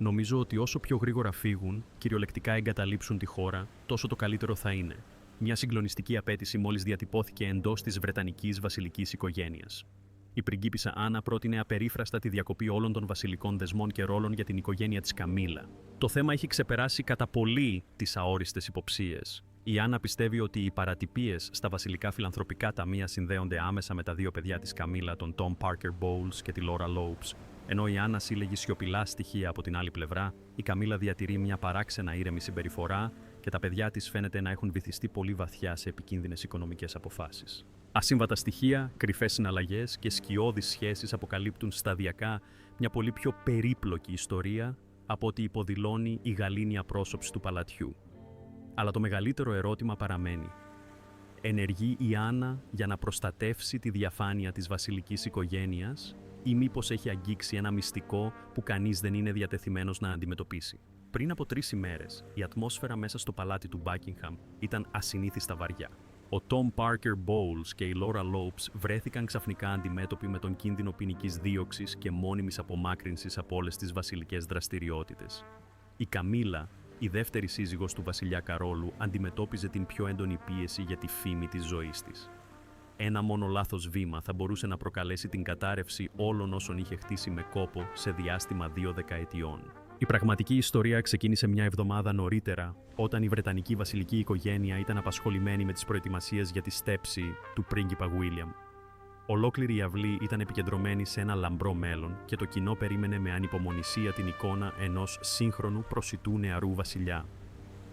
Νομίζω ότι όσο πιο γρήγορα φύγουν, κυριολεκτικά εγκαταλείψουν τη χώρα, τόσο το καλύτερο θα είναι. Μια συγκλονιστική απέτηση μόλις διατυπώθηκε εντός της Βρετανικής βασιλικής οικογένειας. Η πριγκίπισσα Άννα πρότεινε απερίφραστα τη διακοπή όλων των βασιλικών δεσμών και ρόλων για την οικογένεια της Καμίλα. Το θέμα έχει ξεπεράσει κατά πολύ τις αόριστες υποψίες. Η Άννα πιστεύει ότι οι παρατυπίες στα βασιλικά φιλανθρωπικά ταμεία συνδέονται άμεσα με τα δύο παιδιά της Καμίλα, τον Tom Parker Bowles και τη Laura Lopes. Ενώ η Άννα σύλλεγε σιωπηλά στοιχεία από την άλλη πλευρά, η Καμίλα διατηρεί μια παράξενα ήρεμη συμπεριφορά και τα παιδιά της φαίνεται να έχουν βυθιστεί πολύ βαθιά σε επικίνδυνες οικονομικές αποφάσεις. Ασύμβατα στοιχεία, κρυφές συναλλαγές και σκιώδεις σχέσεις αποκαλύπτουν σταδιακά μια πολύ πιο περίπλοκη ιστορία από ό,τι υποδηλώνει η γαλήνια πρόσωψη του παλατιού. Αλλά το μεγαλύτερο ερώτημα παραμένει. Ενεργεί η Άννα για να προστατεύσει τη διαφάνεια της βασιλικής οικογένειας ή μήπως έχει αγγίξει ένα μυστικό που κανείς δεν είναι διατεθειμένος να αντιμετωπίσει? Πριν από 3 ημέρες, η ατμόσφαιρα μέσα στο παλάτι του Buckingham ήταν ασυνήθιστα βαριά. Ο Tom Parker Bowles και η Laura Lopes βρέθηκαν ξαφνικά αντιμέτωποι με τον κίνδυνο ποινικής δίωξης και μόνιμης απομάκρυνσης από όλες τις βασιλικές δραστηριότητες. Η Καμίλα, η δεύτερη σύζυγος του βασιλιά Καρόλου, αντιμετώπιζε την πιο έντονη πίεση για τη φήμη της ζωής της. Ένα μόνο λάθος βήμα θα μπορούσε να προκαλέσει την κατάρρευση όλων όσων είχε χτίσει με κόπο σε διάστημα 2 δεκαετιών. Η πραγματική ιστορία ξεκίνησε μια εβδομάδα νωρίτερα, όταν η Βρετανική βασιλική οικογένεια ήταν απασχολημένη με τις προετοιμασίες για τη στέψη του πρίγκιπα William. Ολόκληρη η αυλή ήταν επικεντρωμένη σε ένα λαμπρό μέλλον και το κοινό περίμενε με ανυπομονησία την εικόνα ενός σύγχρονου προσιτού νεαρού βασιλιά.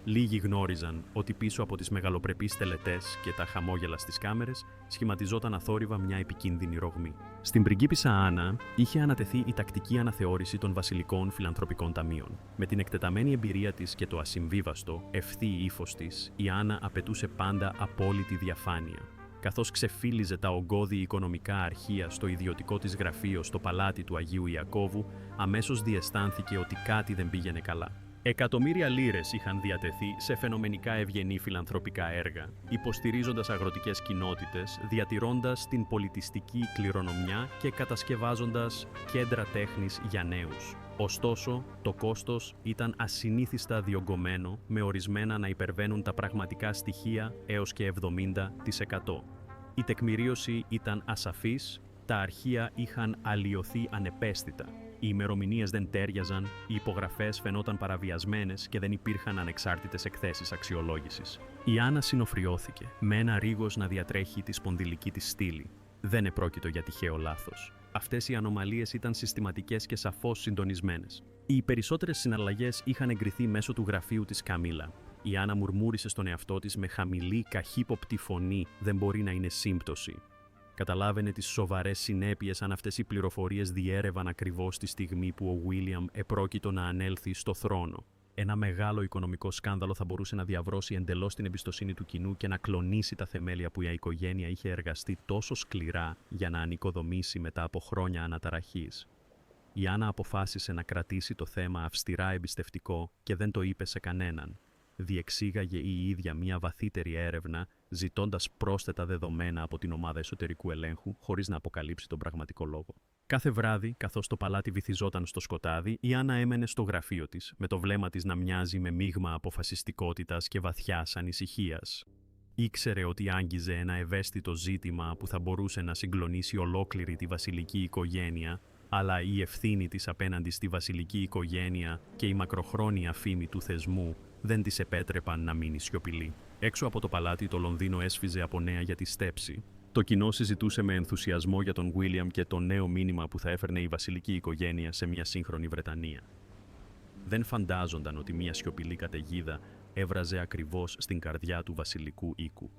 Λίγοι γνώριζαν ότι πίσω από τις μεγαλοπρεπείς τελετές και τα χαμόγελα στις κάμερες σχηματιζόταν αθόρυβα μια επικίνδυνη ρογμή. Στην πριγκίπισσα Άννα είχε ανατεθεί η τακτική αναθεώρηση των βασιλικών φιλανθρωπικών ταμείων. Με την εκτεταμένη εμπειρία της και το ασυμβίβαστο, ευθύ ύφος της, η Άννα απαιτούσε πάντα απόλυτη διαφάνεια. Καθώς ξεφύλιζε τα ογκώδη οικονομικά αρχεία στο ιδιωτικό της γραφείο στο παλάτι του Αγίου Ιακώβου, αμέσως διαισθάνθηκε ότι κάτι δεν πήγαινε καλά. Εκατομμύρια λίρες είχαν διατεθεί σε φαινομενικά ευγενή φιλανθρωπικά έργα, υποστηρίζοντας αγροτικές κοινότητες, διατηρώντας την πολιτιστική κληρονομιά και κατασκευάζοντας κέντρα τέχνης για νέους. Ωστόσο, το κόστος ήταν ασυνήθιστα διωγγωμένο, με ορισμένα να υπερβαίνουν τα πραγματικά στοιχεία έως και 70%. Η τεκμηρίωση ήταν ασαφής, τα αρχεία είχαν αλλοιωθεί ανεπαίσθητα. Οι ημερομηνίες δεν τέριαζαν, οι υπογραφές φαινόταν παραβιασμένες και δεν υπήρχαν ανεξάρτητες εκθέσεις αξιολόγησης. Η Άννα συνοφριώθηκε, με ένα ρίγος να διατρέχει τη σπονδυλική της στήλη. Δεν επρόκειτο για τυχαίο λάθος. Αυτές οι ανομαλίες ήταν συστηματικές και σαφώς συντονισμένες. Οι περισσότερες συναλλαγές είχαν εγκριθεί μέσω του γραφείου της Καμίλα. Η Άννα μουρμούρισε στον εαυτό της με χαμηλή, καχύποπτη φωνή: «Δεν μπορεί να είναι σύμπτωση». Καταλάβαινε τις σοβαρές συνέπειες αν αυτές οι πληροφορίες διέρευαν ακριβώς τη στιγμή που ο Βίλιαμ επρόκειτο να ανέλθει στο θρόνο. Ένα μεγάλο οικονομικό σκάνδαλο θα μπορούσε να διαβρώσει εντελώς την εμπιστοσύνη του κοινού και να κλονίσει τα θεμέλια που η οικογένεια είχε εργαστεί τόσο σκληρά για να ανοικοδομήσει μετά από χρόνια αναταραχής. Η Άννα αποφάσισε να κρατήσει το θέμα αυστηρά εμπιστευτικό και δεν το είπε σε κανέναν. Διεξήγαγε η ίδια μια βαθύτερη έρευνα, ζητώντας πρόσθετα δεδομένα από την ομάδα εσωτερικού ελέγχου, χωρίς να αποκαλύψει τον πραγματικό λόγο. Κάθε βράδυ, καθώς το παλάτι βυθιζόταν στο σκοτάδι, η Άννα έμενε στο γραφείο της, με το βλέμμα της να μοιάζει με μείγμα αποφασιστικότητας και βαθιάς ανησυχίας. Ήξερε ότι άγγιζε ένα ευαίσθητο ζήτημα που θα μπορούσε να συγκλονίσει ολόκληρη τη βασιλική οικογένεια, αλλά η ευθύνη της απέναντι στη βασιλική οικογένεια και η μακροχρόνια φήμη του θεσμού δεν της επέτρεπαν να μείνει σιωπηλή. Έξω από το παλάτι το Λονδίνο έσφιζε από νέα για τη στέψη. Το κοινό συζητούσε με ενθουσιασμό για τον Βίλιαμ και το νέο μήνυμα που θα έφερνε η βασιλική οικογένεια σε μια σύγχρονη Βρετανία. Δεν φαντάζονταν ότι μια σιωπηλή καταιγίδα έβραζε ακριβώς στην καρδιά του βασιλικού οίκου.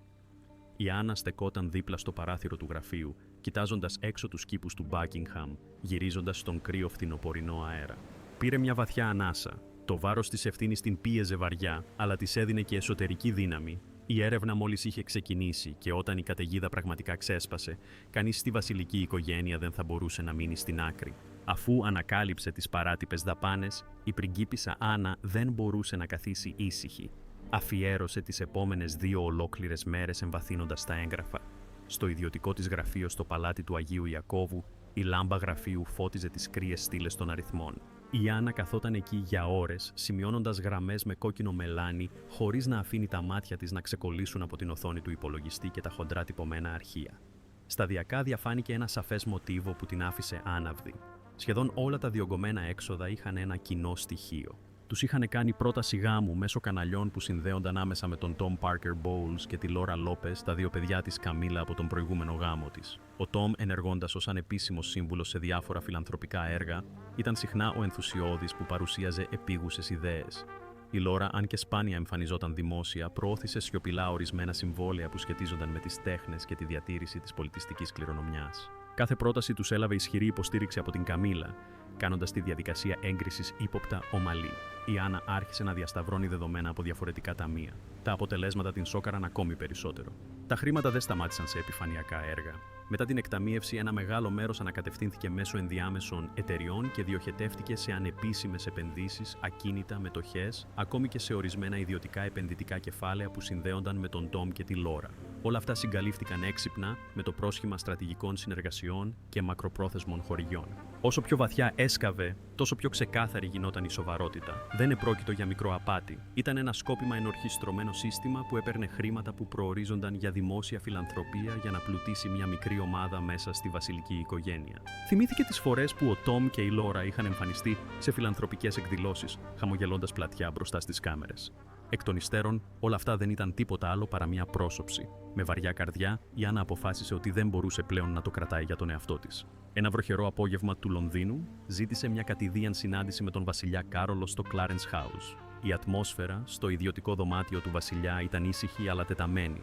Η Άννα στεκόταν δίπλα στο παράθυρο του γραφείου, κοιτάζοντας έξω τους κήπους του Buckingham, γυρίζοντας στον κρύο φθινοπορεινό αέρα. Πήρε μια βαθιά ανάσα. Το βάρος της ευθύνης την πίεζε βαριά, αλλά της έδινε και εσωτερική δύναμη. Η έρευνα μόλις είχε ξεκινήσει και όταν η καταιγίδα πραγματικά ξέσπασε, κανείς στη βασιλική οικογένεια δεν θα μπορούσε να μείνει στην άκρη. Αφού ανακάλυψε τις παράτυπες δαπάνες, η πριγκίπισσα Άννα δεν μπορούσε να καθίσει ήσυχη. Αφιέρωσε τις επόμενες 2 ολόκληρες μέρες εμβαθύνοντας τα έγγραφα. Στο ιδιωτικό της γραφείο στο παλάτι του Αγίου Ιακώβου, Η λάμπα γραφείου φώτιζε τις κρύες στήλες των αριθμών. Η Άννα καθόταν εκεί για ώρες, σημειώνοντας γραμμές με κόκκινο μελάνι, χωρίς να αφήνει τα μάτια της να ξεκολλήσουν από την οθόνη του υπολογιστή και τα χοντρά τυπωμένα αρχεία. Σταδιακά διαφάνηκε ένα σαφές μοτίβο που την άφησε άναυδη. Σχεδόν όλα τα διωγγωμένα έξοδα είχαν ένα κοινό στοιχείο. Τους είχαν κάνει πρόταση γάμου μέσω καναλιών που συνδέονταν άμεσα με τον Tom Parker Bowles και τη Laura Lopez, τα δύο παιδιά της Καμίλα από τον προηγούμενο γάμο της. Ο Tom, ενεργώντας ως ανεπίσημος σύμβουλος σε διάφορα φιλανθρωπικά έργα, ήταν συχνά ο ενθουσιώδης που παρουσίαζε επίγουσες ιδέες. Η Laura, αν και σπάνια εμφανιζόταν δημόσια, προώθησε σιωπηλά ορισμένα συμβόλαια που σχετίζονταν με τις τέχνες και τη διατήρηση της πολιτιστικής κληρονομιάς. Κάθε πρόταση τους έλαβε ισχυρή υποστήριξη από την Καμίλα, κάνοντας τη διαδικασία έγκρισης ύποπτα ομαλή. Η Άννα άρχισε να διασταυρώνει δεδομένα από διαφορετικά ταμεία. Τα αποτελέσματα την σόκαραν ακόμη περισσότερο. Τα χρήματα δεν σταμάτησαν σε επιφανειακά έργα. Μετά την εκταμείευση, ένα μεγάλο μέρος ανακατευθύνθηκε μέσω ενδιάμεσων εταιριών και διοχετεύτηκε σε ανεπίσημες επενδύσεις, ακίνητα, μετοχές, ακόμη και σε ορισμένα ιδιωτικά επενδυτικά κεφάλαια που συνδέονταν με τον Tom και τη Laura. Όλα αυτά συγκαλύφθηκαν έξυπνα με το πρόσχημα στρατηγικών συνεργασιών και μακροπρόθεσμων χορηγιών. Όσο πιο βαθιά έσκαβε, τόσο πιο ξεκάθαρη γινόταν η σοβαρότητα. Δεν επρόκειτο για μικρό απάτη. Ήταν ένα σκόπιμα ενορχιστρωμένο σύστημα που έπαιρνε χρήματα που προορίζονταν για δημόσια φιλανθρωπία για να πλουτίσει μια μικρή ομάδα μέσα στη βασιλική οικογένεια. Θυμήθηκε τις φορές που ο Tom και η Laura είχαν εμφανιστεί σε φιλανθρωπικές εκδηλώσεις, χαμογελώντας πλατιά μπροστά στις κάμερες. Εκ των υστέρων, όλα αυτά δεν ήταν τίποτα άλλο παρά μια πρόσωψη. Με βαριά καρδιά, η Άννα αποφάσισε ότι δεν μπορούσε πλέον να το κρατάει για τον εαυτό της. Ένα βροχερό απόγευμα του Λονδίνου, ζήτησε μια κατηδίαν συνάντηση με τον βασιλιά Κάρολο στο Clarence House. Η ατμόσφαιρα στο ιδιωτικό δωμάτιο του βασιλιά ήταν ήσυχη αλλά τεταμένη.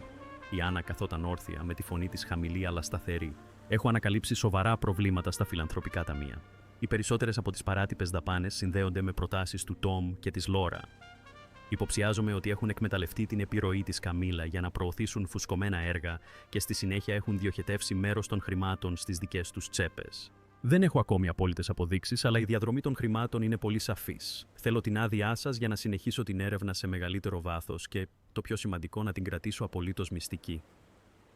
Η Άννα καθόταν όρθια, με τη φωνή της χαμηλή αλλά σταθερή. Έχω ανακαλύψει σοβαρά προβλήματα στα φιλανθρωπικά ταμεία. Οι περισσότερες από τις παράτυπες δαπάνες συνδέονται με προτάσεις του Tom και της Laura. Υποψιάζομαι ότι έχουν εκμεταλλευτεί την επιρροή της Καμίλα για να προωθήσουν φουσκωμένα έργα και στη συνέχεια έχουν διοχετεύσει μέρος των χρημάτων στις δικές τους τσέπες. Δεν έχω ακόμη απόλυτες αποδείξεις, αλλά η διαδρομή των χρημάτων είναι πολύ σαφής. Θέλω την άδειά σας για να συνεχίσω την έρευνα σε μεγαλύτερο βάθος και, το πιο σημαντικό, να την κρατήσω απολύτως μυστική.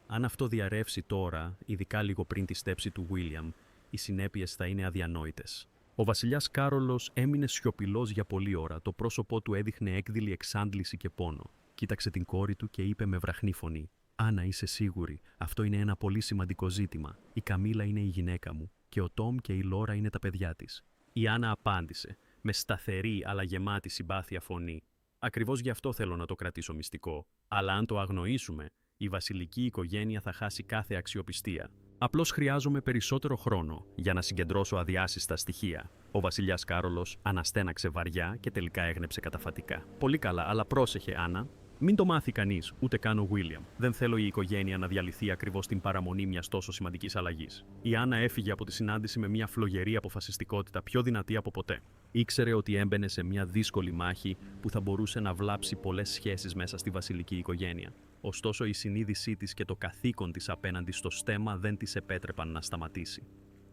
Αν αυτό διαρρεύσει τώρα, ειδικά λίγο πριν τη στέψη του William, οι συνέπειες θα είναι αδιανόητες. Ο βασιλιάς Κάρολος έμεινε σιωπηλός για πολλή ώρα, το πρόσωπό του έδειχνε έκδηλη εξάντληση και πόνο. Κοίταξε την κόρη του και είπε με βραχνή φωνή: «Άννα, είσαι σίγουρη, αυτό είναι ένα πολύ σημαντικό ζήτημα. Η Καμίλα είναι η γυναίκα μου και ο Τόμ και η Λόρα είναι τα παιδιά της». Η Άννα απάντησε, με σταθερή αλλά γεμάτη συμπάθεια φωνή: «Ακριβώς γι' αυτό θέλω να το κρατήσω μυστικό. Αλλά αν το αγνοήσουμε, η βασιλική οικογένεια θα χάσει κάθε αξιοπιστία. Απλώς χρειάζομαι περισσότερο χρόνο για να συγκεντρώσω αδιάσυστα στοιχεία». Ο βασιλιάς Κάρολος αναστέναξε βαριά και τελικά έγνεψε καταφατικά. «Πολύ καλά, αλλά πρόσεχε, Άννα. Μην το μάθει κανείς, ούτε καν ο Βίλιαμ. Δεν θέλω η οικογένεια να διαλυθεί ακριβώς στην παραμονή μιας τόσο σημαντικής αλλαγής». Η Άννα έφυγε από τη συνάντηση με μια φλογερή αποφασιστικότητα, πιο δυνατή από ποτέ. Ήξερε ότι έμπαινε σε μια δύσκολη μάχη που θα μπορούσε να βλάψει πολλές σχέσεις μέσα στη βασιλική οικογένεια. Ωστόσο, η συνείδησή της και το καθήκον της απέναντι στο στέμμα δεν της επέτρεπαν να σταματήσει.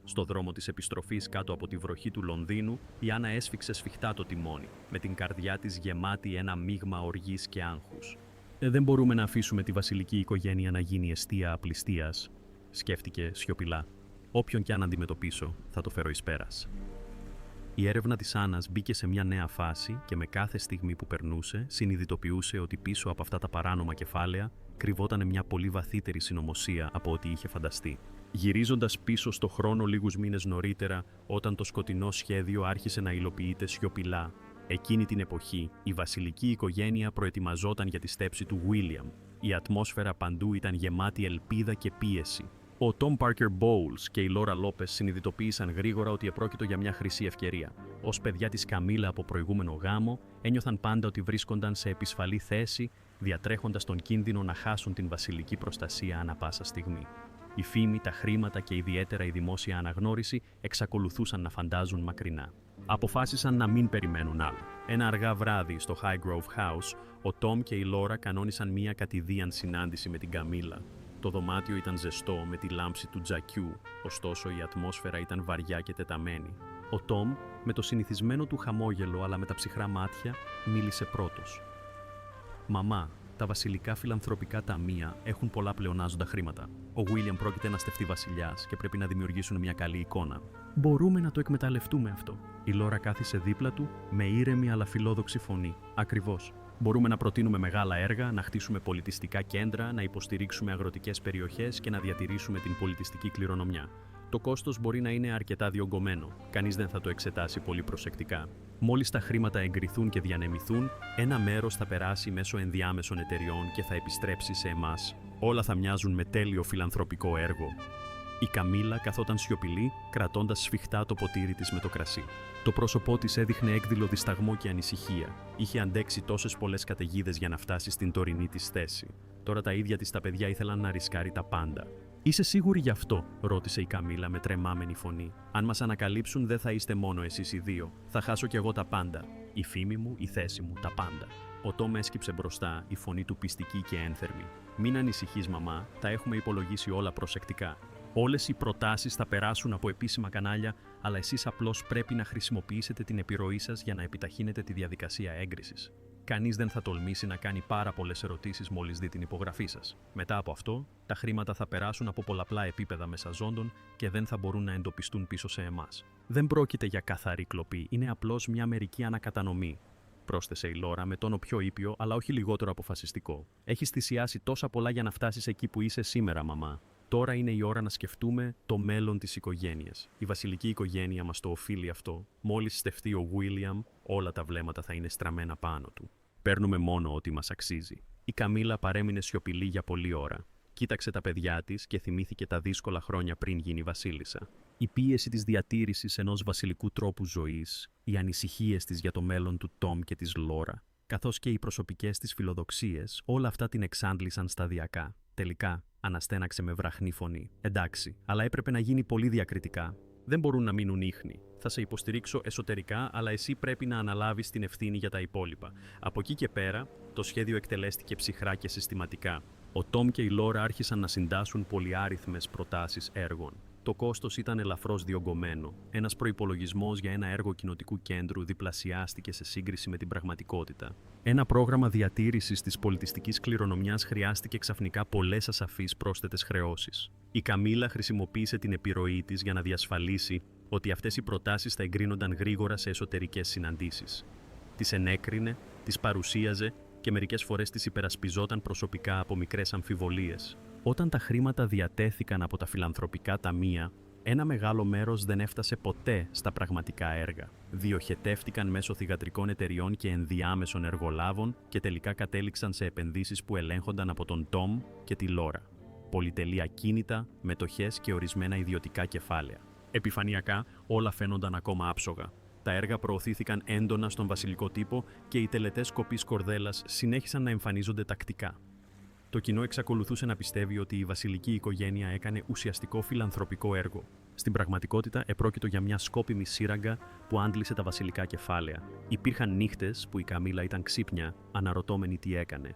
Στο δρόμο της επιστροφής κάτω από τη βροχή του Λονδίνου, η Άννα έσφιξε σφιχτά το τιμόνι, με την καρδιά της γεμάτη ένα μείγμα οργής και άγχους. «Δεν μπορούμε να αφήσουμε τη βασιλική οικογένεια να γίνει εστία απληστίας», σκέφτηκε σιωπηλά. «Όποιον κι αν αντιμετωπίσω, θα το φέρω εις πέρας». Η έρευνα της Άννας μπήκε σε μια νέα φάση και με κάθε στιγμή που περνούσε, συνειδητοποιούσε ότι πίσω από αυτά τα παράνομα κεφάλαια κρυβόταν μια πολύ βαθύτερη συνωμοσία από ό,τι είχε φανταστεί. Γυρίζοντας πίσω στο χρόνο λίγους μήνες νωρίτερα, όταν το σκοτεινό σχέδιο άρχισε να υλοποιείται σιωπηλά, εκείνη την εποχή η βασιλική οικογένεια προετοιμαζόταν για τη στέψη του William. Η ατμόσφαιρα παντού ήταν γεμάτη ελπίδα και πίεση. Ο Tom Parker Bowles και η Laura Lopez συνειδητοποίησαν γρήγορα ότι επρόκειτο για μια χρυσή ευκαιρία. Ως παιδιά της Καμίλα από προηγούμενο γάμο, ένιωθαν πάντα ότι βρίσκονταν σε επισφαλή θέση, διατρέχοντας τον κίνδυνο να χάσουν την βασιλική προστασία ανά πάσα στιγμή. Η φήμη, τα χρήματα και ιδιαίτερα η δημόσια αναγνώριση εξακολουθούσαν να φαντάζουν μακρινά. Αποφάσισαν να μην περιμένουν άλλο. Ένα αργά βράδυ στο Highgrove House, ο Tom και η Laura κανόνισαν μια κατηδίαν συνάντηση με την Καμίλα. Το δωμάτιο ήταν ζεστό με τη λάμψη του τζακιού, ωστόσο η ατμόσφαιρα ήταν βαριά και τεταμένη. Ο Τόμ, με το συνηθισμένο του χαμόγελο αλλά με τα ψυχρά μάτια, μίλησε πρώτος. «Μαμά, τα βασιλικά φιλανθρωπικά ταμεία έχουν πολλά πλεονάζοντα χρήματα. Ο Βίλιαμ πρόκειται να στεφτεί βασιλιάς και πρέπει να δημιουργήσουν μια καλή εικόνα. Μπορούμε να το εκμεταλλευτούμε αυτό. Η Λόρα κάθισε δίπλα του με ήρεμη αλλά φιλόδοξη φωνή. Ακριβώς. Μπορούμε να προτείνουμε μεγάλα έργα, να χτίσουμε πολιτιστικά κέντρα, να υποστηρίξουμε αγροτικές περιοχές και να διατηρήσουμε την πολιτιστική κληρονομιά. Το κόστος μπορεί να είναι αρκετά διωγγωμένο. Κανείς δεν θα το εξετάσει πολύ προσεκτικά. Μόλις τα χρήματα εγκριθούν και διανεμηθούν, ένα μέρος θα περάσει μέσω ενδιάμεσων εταιριών και θα επιστρέψει σε εμάς. Όλα θα μοιάζουν με τέλειο φιλανθρωπικό έργο. Η Καμίλα καθόταν σιωπηλή, κρατώντας σφιχτά το ποτήρι της με το κρασί. Το πρόσωπό της έδειχνε έκδηλο δισταγμό και ανησυχία. Είχε αντέξει τόσες πολλές καταιγίδες για να φτάσει στην τωρινή της θέση. Τώρα τα ίδια της τα παιδιά ήθελαν να ρισκάρει τα πάντα. «Είσαι σίγουρη γι' αυτό?» ρώτησε η Καμίλα με τρεμάμενη φωνή. «Αν μας ανακαλύψουν, δεν θα είστε μόνο εσείς οι δύο. Θα χάσω κι εγώ τα πάντα. Η φήμη μου, η θέση μου, τα πάντα». Ο Τόμ έσκυψε μπροστά, η φωνή του πιστική και ένθερμη. «Μην ανησυχείς, μαμά, τα έχουμε υπολογίσει όλα προσεκτικά. Όλες οι προτάσεις θα περάσουν από επίσημα κανάλια, αλλά εσείς απλώς πρέπει να χρησιμοποιήσετε την επιρροή σας για να επιταχύνετε τη διαδικασία έγκρισης. Κανείς δεν θα τολμήσει να κάνει πάρα πολλές ερωτήσεις μόλις δει την υπογραφή σας. Μετά από αυτό, τα χρήματα θα περάσουν από πολλαπλά επίπεδα μεσαζόντων και δεν θα μπορούν να εντοπιστούν πίσω σε εμάς. Δεν πρόκειται για καθαρή κλοπή, είναι απλώς μια μερική ανακατανομή», πρόσθεσε η Λόρα με τόνο πιο ήπιο, αλλά όχι λιγότερο αποφασιστικό. «Έχεις θυσιάσει τόσα πολλά για να φτάσεις εκεί που είσαι σήμερα, μαμά. Τώρα είναι η ώρα να σκεφτούμε το μέλλον της οικογένειας. Η βασιλική οικογένεια μας το οφείλει αυτό. Μόλις στεφτεί ο Βίλιαμ, όλα τα βλέμματα θα είναι στραμμένα πάνω του. Παίρνουμε μόνο ό,τι μας αξίζει». Η Καμίλα παρέμεινε σιωπηλή για πολλή ώρα. Κοίταξε τα παιδιά της και θυμήθηκε τα δύσκολα χρόνια πριν γίνει βασίλισσα. Η πίεση της διατήρησης ενός βασιλικού τρόπου ζωής, οι ανησυχίες της για το μέλλον του Τόμ και της Λόρα, καθώς και οι προσωπικές της φιλοδοξίες, όλα αυτά την εξάντλησαν σταδιακά. Τελικά, αναστέναξε με βραχνή φωνή. «Εντάξει, αλλά έπρεπε να γίνει πολύ διακριτικά. Δεν μπορούν να μείνουν ίχνη. Θα σε υποστηρίξω εσωτερικά, αλλά εσύ πρέπει να αναλάβεις την ευθύνη για τα υπόλοιπα». Από εκεί και πέρα, το σχέδιο εκτελέστηκε ψυχρά και συστηματικά. Ο Τόμ και η Λόρα άρχισαν να συντάσσουν πολυάριθμες προτάσεις έργων. Το κόστος ήταν ελαφρώς διωγγωμένο. Ένας προϋπολογισμός για ένα έργο κοινοτικού κέντρου διπλασιάστηκε σε σύγκριση με την πραγματικότητα. Ένα πρόγραμμα διατήρησης της πολιτιστικής κληρονομιάς χρειάστηκε ξαφνικά πολλές ασαφείς πρόσθετες χρεώσεις. Η Καμίλα χρησιμοποίησε την επιρροή της για να διασφαλίσει ότι αυτές οι προτάσεις θα εγκρίνονταν γρήγορα σε εσωτερικές συναντήσεις. Τις ενέκρινε, τις παρουσίαζε και μερικές φορές τις υπερασπιζόταν προσωπικά από μικρές αμφιβολίες. Όταν τα χρήματα διατέθηκαν από τα φιλανθρωπικά ταμεία, ένα μεγάλο μέρος δεν έφτασε ποτέ στα πραγματικά έργα. Διοχετεύτηκαν μέσω θυγατρικών εταιριών και ενδιάμεσων εργολάβων και τελικά κατέληξαν σε επενδύσεις που ελέγχονταν από τον Τόμ και τη Λόρα. Πολυτελή ακίνητα, μετοχές και ορισμένα ιδιωτικά κεφάλαια. Επιφανειακά, όλα φαίνονταν ακόμα άψογα. Τα έργα προωθήθηκαν έντονα στον βασιλικό τύπο και οι τελετές κοπής κορδέλας συνέχισαν να εμφανίζονται τακτικά. Το κοινό εξακολουθούσε να πιστεύει ότι η βασιλική οικογένεια έκανε ουσιαστικό φιλανθρωπικό έργο. Στην πραγματικότητα, επρόκειτο για μια σκόπιμη σύραγγα που άντλησε τα βασιλικά κεφάλαια. Υπήρχαν νύχτες που η Καμίλα ήταν ξύπνια, αναρωτώμενη τι έκανε.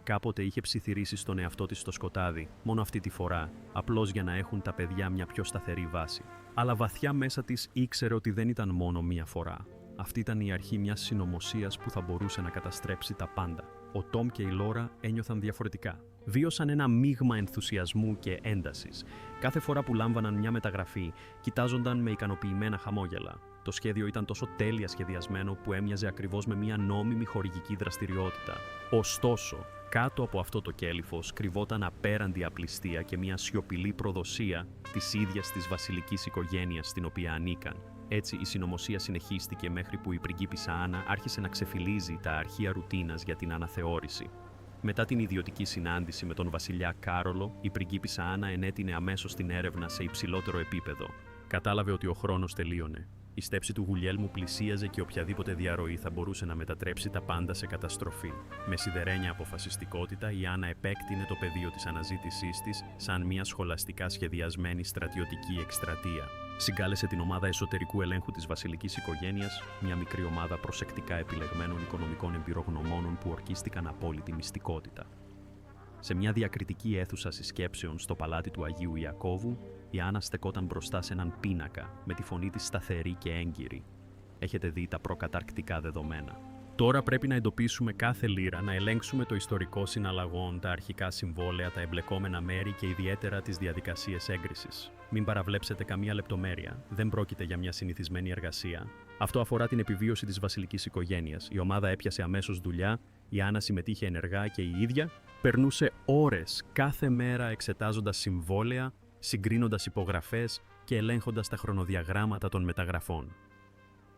Κάποτε είχε ψιθυρίσει στον εαυτό της στο σκοτάδι, μόνο αυτή τη φορά, απλώς για να έχουν τα παιδιά μια πιο σταθερή βάση. Αλλά βαθιά μέσα της ήξερε ότι δεν ήταν μόνο μία φορά. Αυτή ήταν η αρχή μιας συνωμοσίας που θα μπορούσε να καταστρέψει τα πάντα. Ο Τόμ και η Λόρα ένιωθαν διαφορετικά. Βίωσαν ένα μείγμα ενθουσιασμού και έντασης. Κάθε φορά που λάμβαναν μια μεταγραφή, κοιτάζονταν με ικανοποιημένα χαμόγελα. Το σχέδιο ήταν τόσο τέλεια σχεδιασμένο που έμοιαζε ακριβώς με μια νόμιμη χορηγική δραστηριότητα. Ωστόσο, κάτω από αυτό το κέλυφος κρυβόταν απέραντη απληστία και μια σιωπηλή προδοσία της ίδιας της βασιλικής οικογένειας στην οποία ανήκαν. Έτσι, η συνωμοσία συνεχίστηκε μέχρι που η πριγκίπισσα Άννα άρχισε να ξεφυλίζει τα αρχεία ρουτίνας για την αναθεώρηση. Μετά την ιδιωτική συνάντηση με τον βασιλιά Κάρολο, η πριγκίπισσα Άννα ενέτεινε αμέσως την έρευνα σε υψηλότερο επίπεδο. Κατάλαβε ότι ο χρόνος τελείωνε. Η στέψη του Γουλιέλμου πλησίαζε και οποιαδήποτε διαρροή θα μπορούσε να μετατρέψει τα πάντα σε καταστροφή. Με σιδερένια αποφασιστικότητα, η Άννα επέκτηνε το πεδίο της αναζήτησής της σαν μια σχολαστικά σχεδιασμένη στρατιωτική εκστρατεία. Συγκάλεσε την ομάδα εσωτερικού ελέγχου της βασιλικής οικογένειας, μια μικρή ομάδα προσεκτικά επιλεγμένων οικονομικών εμπειρογνωμόνων που ορκίστηκαν απόλυτη μυστικότητα. Σε μια διακριτική αίθουσα συσκέψεων στο παλάτι του Αγίου Ιακώβου, η Άννα στεκόταν μπροστά σε έναν πίνακα, με τη φωνή της σταθερή και έγκυρη. «Έχετε δει τα προκαταρκτικά δεδομένα. Τώρα πρέπει να εντοπίσουμε κάθε λίρα, να ελέγξουμε το ιστορικό συναλλαγών, τα αρχικά συμβόλαια, τα εμπλεκόμενα μέρη και ιδιαίτερα τις διαδικασίες έγκρισης. Μην παραβλέψετε καμία λεπτομέρεια. Δεν πρόκειται για μια συνηθισμένη εργασία. Αυτό αφορά την επιβίωση της βασιλικής οικογένειας. Η ομάδα έπιασε αμέσως δουλειά, η Άννα συμμετείχε ενεργά και η ίδια περνούσε ώρες κάθε μέρα εξετάζοντας συμβόλαια, συγκρίνοντας υπογραφές και ελέγχοντας τα χρονοδιαγράμματα των μεταγραφών.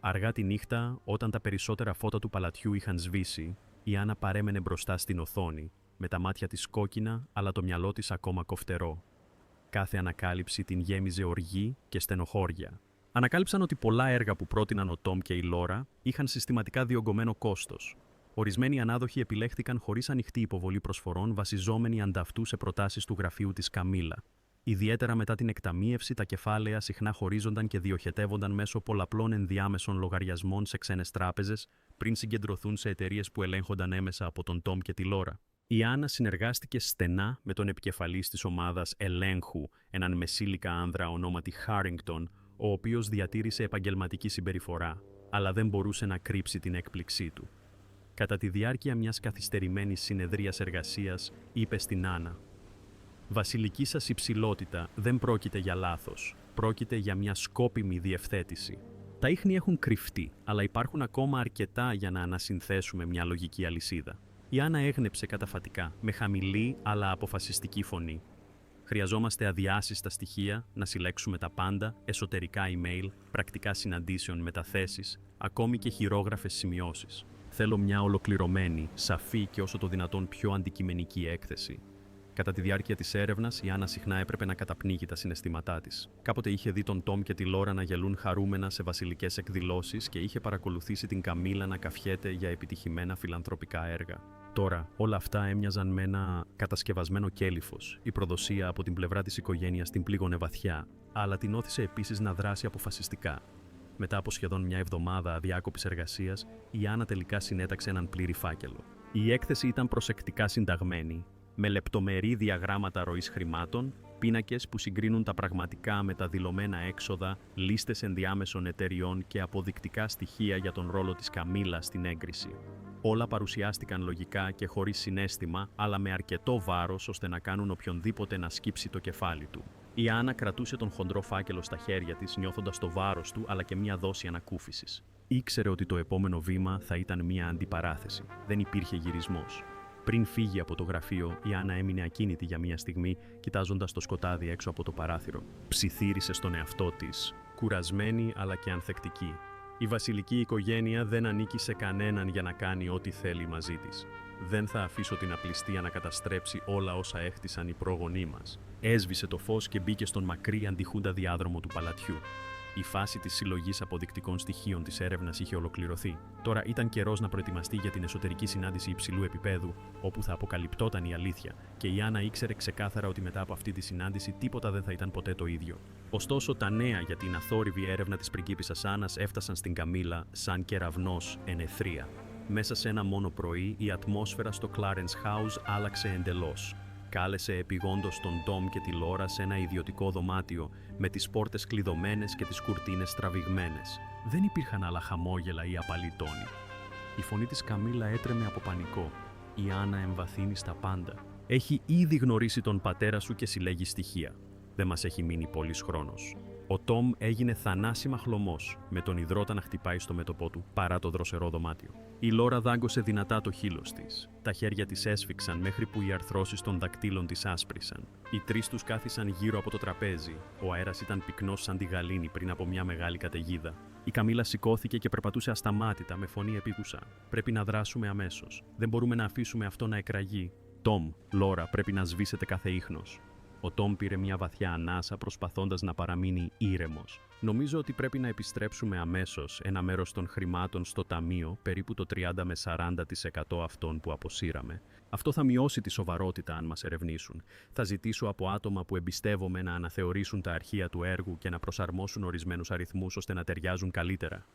Αργά τη νύχτα, όταν τα περισσότερα φώτα του παλατιού είχαν σβήσει, η Άννα παρέμενε μπροστά στην οθόνη, με τα μάτια της κόκκινα αλλά το μυαλό της ακόμα κοφτερό. Κάθε ανακάλυψη την γέμιζε οργή και στενοχώρια. Ανακάλυψαν ότι πολλά έργα που πρότειναν ο Τόμ και η Λόρα είχαν συστηματικά διωγγωμένο κόστος. Ορισμένοι ανάδοχοι επιλέχθηκαν χωρίς ανοιχτή υποβολή προσφορών, βασιζόμενοι ανταυτού σε προτάσεις του γραφείου της Καμίλα. Ιδιαίτερα μετά την εκταμείευση, τα κεφάλαια συχνά χωρίζονταν και διοχετεύονταν μέσω πολλαπλών ενδιάμεσων λογαριασμών σε ξένες τράπεζες, πριν συγκεντρωθούν σε εταιρείες που ελέγχονταν έμεσα από τον Τόμ και τη Λόρα. Η Άννα συνεργάστηκε στενά με τον επικεφαλής της ομάδας ελέγχου, έναν μεσήλικα άνδρα ονόματι Χάρινγκτον, ο οποίος διατήρησε επαγγελματική συμπεριφορά, αλλά δεν μπορούσε να κρύψει την έκπληξή του. Κατά τη διάρκεια μιας καθυστερημένης συνεδρίας εργασίας, είπε στην Άννα: «Βασιλική σας υψηλότητα, δεν πρόκειται για λάθος. Πρόκειται για μια σκόπιμη διευθέτηση. Τα ίχνη έχουν κρυφτεί, αλλά υπάρχουν ακόμα αρκετά για να ανασυνθέσουμε μια λογική αλυσίδα». Η Άννα έγνεψε καταφατικά, με χαμηλή αλλά αποφασιστική φωνή. «Χρειαζόμαστε αδιάσυστα στοιχεία, να συλλέξουμε τα πάντα, εσωτερικά email, πρακτικά συναντήσεων, μεταθέσεις, ακόμη και χειρόγραφες σημειώσεις. Θέλω μια ολοκληρωμένη, σαφή και όσο το δυνατόν πιο αντικειμενική έκθεση». Κατά τη διάρκεια της έρευνας, η Άννα συχνά έπρεπε να καταπνίγει τα συναισθήματά της. Κάποτε είχε δει τον Τόμ και τη Λόρα να γελούν χαρούμενα σε βασιλικές εκδηλώσεις και είχε παρακολουθήσει την Καμίλα να καφιέται για επιτυχημένα φιλανθρωπικά έργα. Τώρα, όλα αυτά έμοιαζαν με ένα κατασκευασμένο κέλυφος. Η προδοσία από την πλευρά της οικογένειας την πλήγωνε βαθιά, αλλά την όθησε επίσης να δράσει αποφασιστικά. Μετά από σχεδόν μια εβδομάδα αδιάκοπης εργασίας, η Άννα τελικά συνέταξε έναν πλήρη φάκελο. Η έκθεση ήταν προσεκτικά συνταγμένη, με λεπτομερή διαγράμματα ροής χρημάτων, πίνακες που συγκρίνουν τα πραγματικά με τα δηλωμένα έξοδα, λίστες ενδιάμεσων εταιριών και αποδεικτικά στοιχεία για τον ρόλο της Καμίλα στην έγκριση. Όλα παρουσιάστηκαν λογικά και χωρίς συναίσθημα, αλλά με αρκετό βάρος ώστε να κάνουν οποιονδήποτε να σκύψει το κεφάλι του. Η Άννα κρατούσε τον χοντρό φάκελο στα χέρια της, νιώθοντας το βάρος του αλλά και μια δόση ανακούφισης. Ήξερε ότι το επόμενο βήμα θα ήταν μια αντιπαράθεση. Δεν υπήρχε γυρισμός. Πριν φύγει από το γραφείο, η Άννα έμεινε ακίνητη για μια στιγμή, κοιτάζοντας το σκοτάδι έξω από το παράθυρο. Ψιθύρισε στον εαυτό της, κουρασμένη αλλά και ανθεκτική. Η βασιλική οικογένεια δεν ανήκει σε κανέναν για να κάνει ό,τι θέλει μαζί της. Δεν θα αφήσω την απληστία να καταστρέψει όλα όσα έχτισαν οι πρόγονοί μας. Έσβησε το φως και μπήκε στον μακρύ αντιχούντα διάδρομο του παλατιού. Η φάση της συλλογής αποδεικτικών στοιχείων της έρευνας είχε ολοκληρωθεί. Τώρα ήταν καιρός να προετοιμαστεί για την εσωτερική συνάντηση υψηλού επίπεδου, όπου θα αποκαλυπτόταν η αλήθεια, και η Άννα ήξερε ξεκάθαρα ότι μετά από αυτή τη συνάντηση τίποτα δεν θα ήταν ποτέ το ίδιο. Ωστόσο, τα νέα για την αθόρυβη έρευνα της πριγκίπισσας Άννας έφτασαν στην Καμίλα σαν κεραυνός εν αιθρία. Μέσα σε ένα μόνο πρωί, η ατμόσφαιρα στο Clarence House άλλαξε εντελώς. Κάλεσε επειγόντως τον Τόμ και τη Λόρα σε ένα ιδιωτικό δωμάτιο, με τις πόρτες κλειδωμένες και τις κουρτίνες τραβηγμένες. Δεν υπήρχαν άλλα χαμόγελα ή απαλή τόνοι. Η φωνή της Καμίλα έτρεμε από πανικό. Η Άννα εμβαθύνει στα πάντα. «Έχει ήδη γνωρίσει τον πατέρα σου και συλλέγει στοιχεία. Δεν μας έχει μείνει πολύς χρόνος». Ο Τόμ έγινε θανάσιμα χλωμός, με τον ιδρώτα να χτυπάει στο μέτωπό του παρά το δροσερό δωμάτιο. Η Λόρα δάγκωσε δυνατά το χείλος της. Τα χέρια της έσφιξαν μέχρι που οι αρθρώσεις των δακτύλων της άσπρισαν. Οι τρεις τους κάθισαν γύρω από το τραπέζι. Ο αέρας ήταν πυκνός σαν τη γαλήνη πριν από μια μεγάλη καταιγίδα. Η Καμίλα σηκώθηκε και περπατούσε ασταμάτητα με φωνή επίγουσα. «Πρέπει να δράσουμε αμέσως. Δεν μπορούμε να αφήσουμε αυτό να εκραγεί. Τόμ, Λόρα, πρέπει να σβήσετε κάθε ίχνος». Ο Τόμ πήρε μια βαθιά ανάσα προσπαθώντας να παραμείνει ήρεμος. «Νομίζω ότι πρέπει να επιστρέψουμε αμέσως ένα μέρος των χρημάτων στο ταμείο, περίπου το 30 με 40% αυτών που αποσύραμε. Αυτό θα μειώσει τη σοβαρότητα αν μας ερευνήσουν. Θα ζητήσω από άτομα που εμπιστεύομαι να αναθεωρήσουν τα αρχεία του έργου και να προσαρμόσουν ορισμένους αριθμούς ώστε να ταιριάζουν καλύτερα».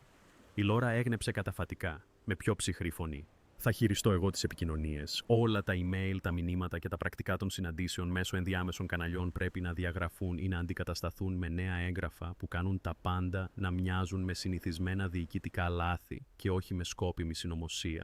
Η Λόρα έγνεψε καταφατικά, με πιο ψυχρή φωνή. Θα χειριστώ εγώ τις επικοινωνίες. Όλα τα email, τα μηνύματα και τα πρακτικά των συναντήσεων μέσω ενδιάμεσων καναλιών πρέπει να διαγραφούν ή να αντικατασταθούν με νέα έγγραφα που κάνουν τα πάντα να μοιάζουν με συνηθισμένα διοικητικά λάθη και όχι με σκόπιμη συνωμοσία.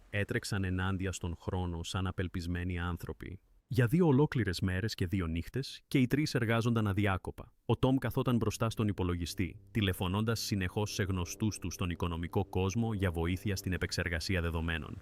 Έτρεξαν ενάντια στον χρόνο σαν απελπισμένοι άνθρωποι. Για 2 ολόκληρες μέρες και 2 νύχτες και οι 3 εργάζονταν αδιάκοπα. Ο Τόμ καθόταν μπροστά στον υπολογιστή, τηλεφωνώντας συνεχώς σε γνωστούς του στον οικονομικό κόσμο για βοήθεια στην επεξεργασία δεδομένων.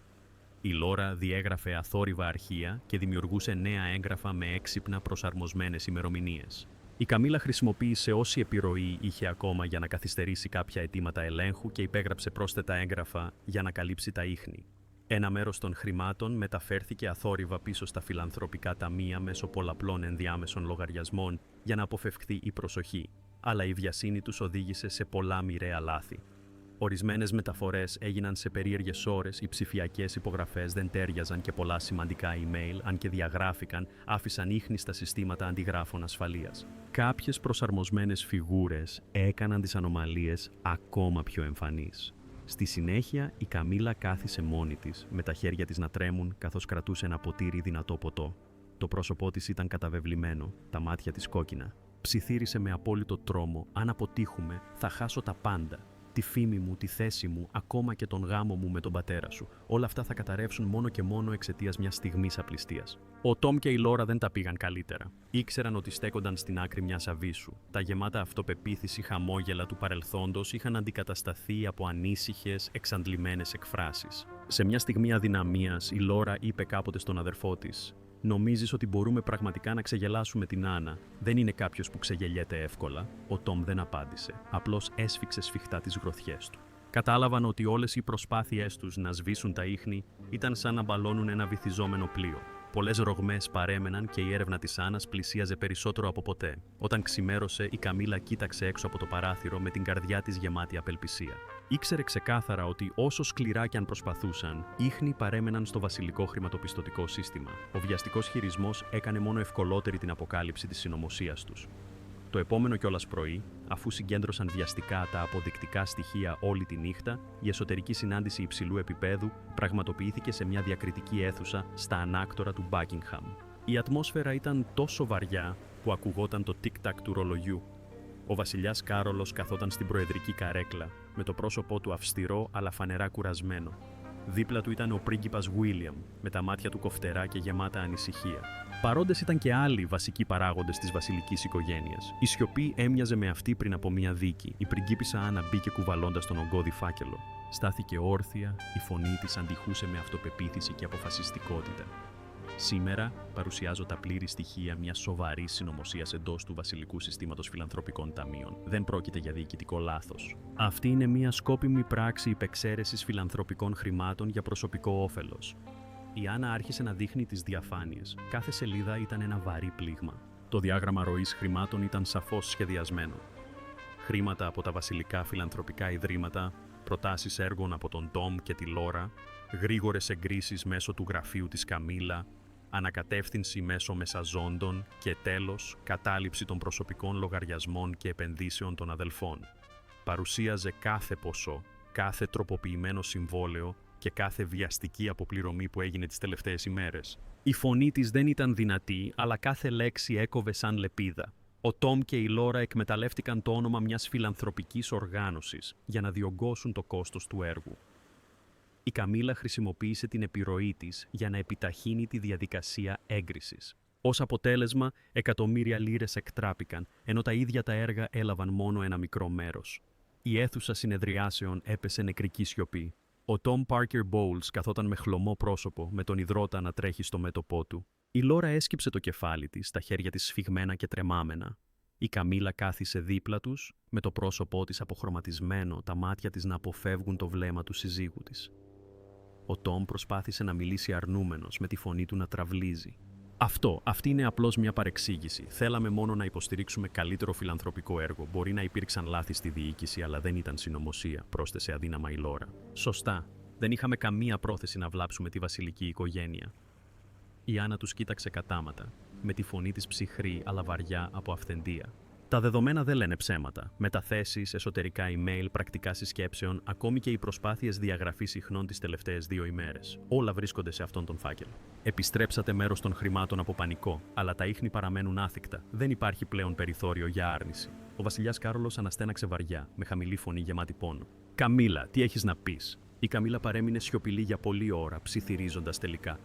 Η Λόρα διέγραφε αθόρυβα αρχεία και δημιουργούσε νέα έγγραφα με έξυπνα προσαρμοσμένες ημερομηνίες. Η Καμίλα χρησιμοποίησε όση επιρροή είχε ακόμα για να καθυστερήσει κάποια αιτήματα ελέγχου και υπέγραψε πρόσθετα έγγραφα για να καλύψει τα ίχνη. Ένα μέρος των χρημάτων μεταφέρθηκε αθόρυβα πίσω στα φιλανθρωπικά ταμεία μέσω πολλαπλών ενδιάμεσων λογαριασμών για να αποφευχθεί η προσοχή, αλλά η βιασύνη τους οδήγησε σε πολλά μοιραία λάθη. Ορισμένες μεταφορές έγιναν σε περίεργες ώρες, οι ψηφιακές υπογραφές δεν τέριαζαν και πολλά σημαντικά email, αν και διαγράφηκαν, άφησαν ίχνη στα συστήματα αντιγράφων ασφαλείας. Κάποιες προσαρμοσμένες φιγούρες έκαναν τις ανομαλίες ακόμα πιο εμφανείς. Στη συνέχεια, η Καμίλα κάθισε μόνη της, με τα χέρια της να τρέμουν καθώς κρατούσε ένα ποτήρι δυνατό ποτό. Το πρόσωπό της ήταν καταβεβλημένο, τα μάτια της κόκκινα. Ψιθύρισε με απόλυτο τρόμο: «Αν αποτύχουμε, θα χάσω τα πάντα. Τη φήμη μου, τη θέση μου, ακόμα και τον γάμο μου με τον πατέρα σου. Όλα αυτά θα καταρρεύσουν μόνο και μόνο εξαιτίας μιας στιγμής απληστίας». Ο Τόμ και η Λόρα δεν τα πήγαν καλύτερα. Ήξεραν ότι στέκονταν στην άκρη μιας αβύσσου. Τα γεμάτα αυτοπεποίθηση χαμόγελα του παρελθόντος είχαν αντικατασταθεί από ανήσυχες, εξαντλημένες εκφράσεις. Σε μια στιγμή αδυναμίας, η Λόρα είπε κάποτε στον αδερφό της: «Νομίζεις ότι μπορούμε πραγματικά να ξεγελάσουμε την Άννα? Δεν είναι κάποιος που ξεγελιέται εύκολα». Ο Τόμ δεν απάντησε. Απλώς έσφιξε σφιχτά τις γροθιές του. Κατάλαβαν ότι όλες οι προσπάθειές τους να σβήσουν τα ίχνη ήταν σαν να μπαλώνουν ένα βυθιζόμενο πλοίο. Πολλές ρογμές παρέμεναν και η έρευνα της Άννας πλησίαζε περισσότερο από ποτέ. Όταν ξημέρωσε, η Καμίλα κοίταξε έξω από το παράθυρο με την καρδιά της γεμάτη απελπισία. Ήξερε ξεκάθαρα ότι όσο σκληρά κι αν προσπαθούσαν, ίχνη παρέμεναν στο βασιλικό χρηματοπιστωτικό σύστημα. Ο βιαστικός χειρισμός έκανε μόνο ευκολότερη την αποκάλυψη της συνωμοσίας τους. Το επόμενο κιόλας πρωί, αφού συγκέντρωσαν βιαστικά τα αποδεικτικά στοιχεία όλη τη νύχτα, η εσωτερική συνάντηση υψηλού επίπεδου πραγματοποιήθηκε σε μια διακριτική αίθουσα στα ανάκτορα του Buckingham. Η ατμόσφαιρα ήταν τόσο βαριά που ακουγόταν το τικ-τακ του ρολογιού. Ο βασιλιάς Κάρολος καθόταν στην προεδρική καρέκλα, με το πρόσωπό του αυστηρό αλλά φανερά κουρασμένο. Δίπλα του ήταν ο πρίγκιπας Βίλιαμ, με τα μάτια του κοφτερά και γεμάτα ανησυχία. Παρόντες ήταν και άλλοι βασικοί παράγοντες της βασιλικής οικογένειας. Η σιωπή έμοιαζε με αυτή πριν από μια δίκη. Η πριγκίπισσα Άννα μπήκε κουβαλώντας τον ογκώδη φάκελο. Στάθηκε όρθια, η φωνή της αντιχούσε με αυτοπεποίθηση και αποφασιστικότητα. «Σήμερα παρουσιάζω τα πλήρη στοιχεία μιας σοβαρής συνωμοσίας εντός του βασιλικού συστήματος φιλανθρωπικών ταμείων. Δεν πρόκειται για διοικητικό λάθος. Αυτή είναι μια σκόπιμη πράξη υπεξαίρεσης φιλανθρωπικών χρημάτων για προσωπικό όφελος». Η Άννα άρχισε να δείχνει τις διαφάνειες. Κάθε σελίδα ήταν ένα βαρύ πλήγμα. Το διάγραμμα ροής χρημάτων ήταν σαφώς σχεδιασμένο. Χρήματα από τα βασιλικά φιλανθρωπικά ιδρύματα, προτάσεις έργων από τον Τόμ και τη Λόρα, γρήγορες εγκρίσεις μέσω του γραφείου της Καμίλα, ανακατεύθυνση μέσω μεσαζόντων και τέλος κατάληψη των προσωπικών λογαριασμών και επενδύσεων των αδελφών. Παρουσίαζε κάθε ποσό, κάθε τροποποιημένο συμβόλαιο και κάθε βιαστική αποπληρωμή που έγινε τις τελευταίες ημέρες. Η φωνή της δεν ήταν δυνατή, αλλά κάθε λέξη έκοβε σαν λεπίδα. Ο Τόμ και η Λόρα εκμεταλλεύτηκαν το όνομα μιας φιλανθρωπικής οργάνωσης για να διωγγώσουν το κόστος του έργου. Η Καμίλα χρησιμοποίησε την επιρροή της για να επιταχύνει τη διαδικασία έγκρισης. Ως αποτέλεσμα, εκατομμύρια λίρες εκτράπηκαν, ενώ τα ίδια τα έργα έλαβαν μόνο ένα μικρό μέρος. Η αίθουσα συνεδριάσεων έπεσε νεκρική σιωπή. Ο Τόμ Πάρκερ Μπόουλς καθόταν με χλωμό πρόσωπο, με τον ιδρώτα να τρέχει στο μέτωπό του. Η Λόρα έσκυψε το κεφάλι της, τα χέρια της σφιγμένα και τρεμάμενα. Η Καμίλα κάθισε δίπλα τους, με το πρόσωπό της αποχρωματισμένο, τα μάτια της να αποφεύγουν το βλέμμα του συζύγου της. Ο Τόμ προσπάθησε να μιλήσει αρνούμενος, με τη φωνή του να τραυλίζει. Αυτή είναι απλώς μια παρεξήγηση. Θέλαμε μόνο να υποστηρίξουμε καλύτερο φιλανθρωπικό έργο. Μπορεί να υπήρξαν λάθη στη διοίκηση, αλλά δεν ήταν συνωμοσία, πρόσθεσε αδύναμα η Λόρα. Σωστά. Δεν είχαμε καμία πρόθεση να βλάψουμε τη βασιλική οικογένεια. Η Άννα τους κοίταξε κατάματα, με τη φωνή της ψυχρή αλλά βαριά από αυθεντία. Τα δεδομένα δεν λένε ψέματα. Μεταθέσεις, εσωτερικά email, πρακτικά συσκέψεων, ακόμη και οι προσπάθειες διαγραφής ιχνών τις τελευταίες 2 ημέρες. Όλα βρίσκονται σε αυτόν τον φάκελο. Επιστρέψατε μέρος των χρημάτων από πανικό, αλλά τα ίχνη παραμένουν άθικτα. Δεν υπάρχει πλέον περιθώριο για άρνηση. Ο βασιλιάς Κάρολος αναστέναξε βαριά, με χαμηλή φωνή γεμάτη πόνο. «Καμίλα, τι έχεις να πεις?» Η Καμίλα παρέμεινε σιωπηλή για πολλή ώρα, ψιθυρίζοντας τελικά.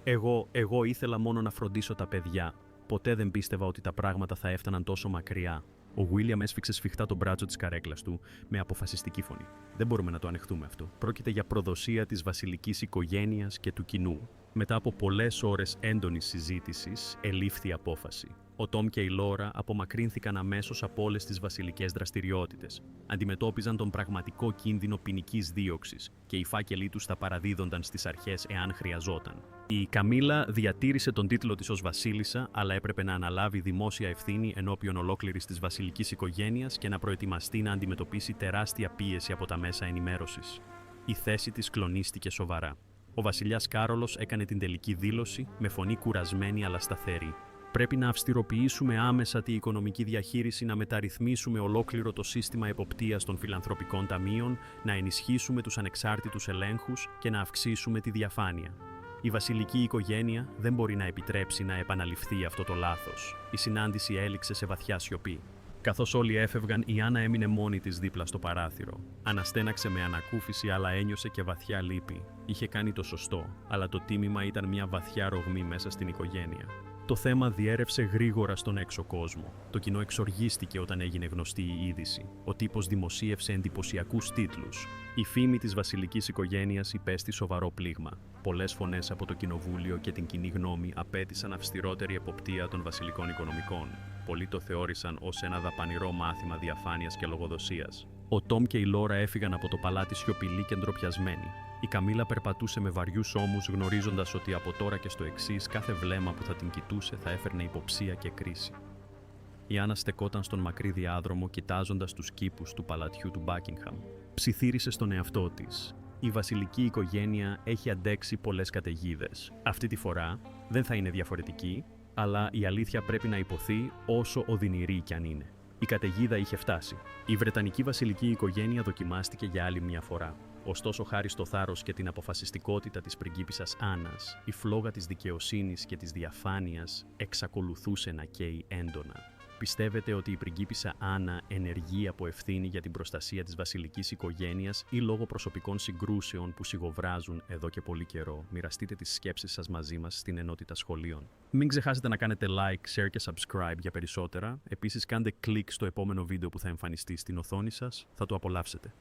Εγώ ήθελα μόνο να φροντίσω τα παιδιά. Ποτέ δεν πίστευα ότι τα πράγματα θα έφταναν τόσο μακριά. Ο Βίλιαμ έσφιξε σφιχτά τον μπράτσο της καρέκλας του με αποφασιστική φωνή. Δεν μπορούμε να το ανεχτούμε αυτό. Πρόκειται για προδοσία της βασιλικής οικογένειας και του κοινού. Μετά από πολλές ώρες έντονης συζήτησης, ελήφθη απόφαση. Ο Τόμ και η Λόρα απομακρύνθηκαν αμέσως από όλες τις βασιλικές δραστηριότητες. Αντιμετώπιζαν τον πραγματικό κίνδυνο ποινικής δίωξης και οι φάκελοι τους θα παραδίδονταν στις αρχές εάν χρειαζόταν. Η Καμίλα διατήρησε τον τίτλο της ως βασίλισσα, αλλά έπρεπε να αναλάβει δημόσια ευθύνη ενώπιον ολόκληρης της βασιλικής οικογένειας και να προετοιμαστεί να αντιμετωπίσει τεράστια πίεση από τα μέσα ενημέρωσης. Η θέση της κλονίστηκε σοβαρά. Ο βασιλιάς Κάρολος έκανε την τελική δήλωση με φωνή κουρασμένη αλλά σταθερή. Πρέπει να αυστηροποιήσουμε άμεσα τη οικονομική διαχείριση, να μεταρρυθμίσουμε ολόκληρο το σύστημα εποπτείας των φιλανθρωπικών ταμείων, να ενισχύσουμε τους ανεξάρτητους ελέγχους και να αυξήσουμε τη διαφάνεια. Η βασιλική οικογένεια δεν μπορεί να επιτρέψει να επαναληφθεί αυτό το λάθος. Η συνάντηση έληξε σε βαθιά σιωπή. Καθώς όλοι έφευγαν, η Άννα έμεινε μόνη της δίπλα στο παράθυρο. Αναστέναξε με ανακούφιση, αλλά ένιωσε και βαθιά λύπη. Είχε κάνει το σωστό, αλλά το τίμημα ήταν μια βαθιά ρογμή μέσα στην οικογένεια. Το θέμα διέρευσε γρήγορα στον έξω κόσμο. Το κοινό εξοργίστηκε όταν έγινε γνωστή η είδηση. Ο τύπος δημοσίευσε εντυπωσιακούς τίτλους. Η φήμη της βασιλικής οικογένειας υπέστη σοβαρό πλήγμα. Πολλές φωνές από το κοινοβούλιο και την κοινή γνώμη απέτησαν αυστηρότερη εποπτεία των βασιλικών οικονομικών. Πολλοί το θεώρησαν ως ένα δαπανηρό μάθημα διαφάνειας και λογοδοσίας. Ο Τόμ και η Λόρα έφυγαν από το παλάτι σιωπηλοί και ντροπιασμένοι. Η Καμίλα περπατούσε με βαριούς ώμους, γνωρίζοντας ότι από τώρα και στο εξής κάθε βλέμμα που θα την κοιτούσε θα έφερνε υποψία και κρίση. Η Άννα στεκόταν στον μακρύ διάδρομο, κοιτάζοντας τους κήπους του παλατιού του Μπάκιγχαμ. Ψιθύρισε στον εαυτό της. Η βασιλική οικογένεια έχει αντέξει πολλές καταιγίδες. Αυτή τη φορά δεν θα είναι διαφορετική, αλλά η αλήθεια πρέπει να υποθεί όσο οδυνηρή κι αν είναι. Η καταιγίδα είχε φτάσει. Η Βρετανική βασιλική οικογένεια δοκιμάστηκε για άλλη μια φορά. Ωστόσο, χάρη στο θάρρος και την αποφασιστικότητα της πριγκίπισσας Άννας, η φλόγα της δικαιοσύνης και της διαφάνειας εξακολουθούσε να καίει έντονα. Πιστεύετε ότι η πριγκίπισσα Άννα ενεργεί από ευθύνη για την προστασία της βασιλικής οικογένειας ή λόγω προσωπικών συγκρούσεων που σιγοβράζουν εδώ και πολύ καιρό? Μοιραστείτε τις σκέψεις σας μαζί μας στην ενότητα σχολείων. Μην ξεχάσετε να κάνετε like, share και subscribe για περισσότερα. Επίσης, κάντε κλικ στο επόμενο βίντεο που θα εμφανιστεί στην οθόνη σας. Θα το απολαύσετε.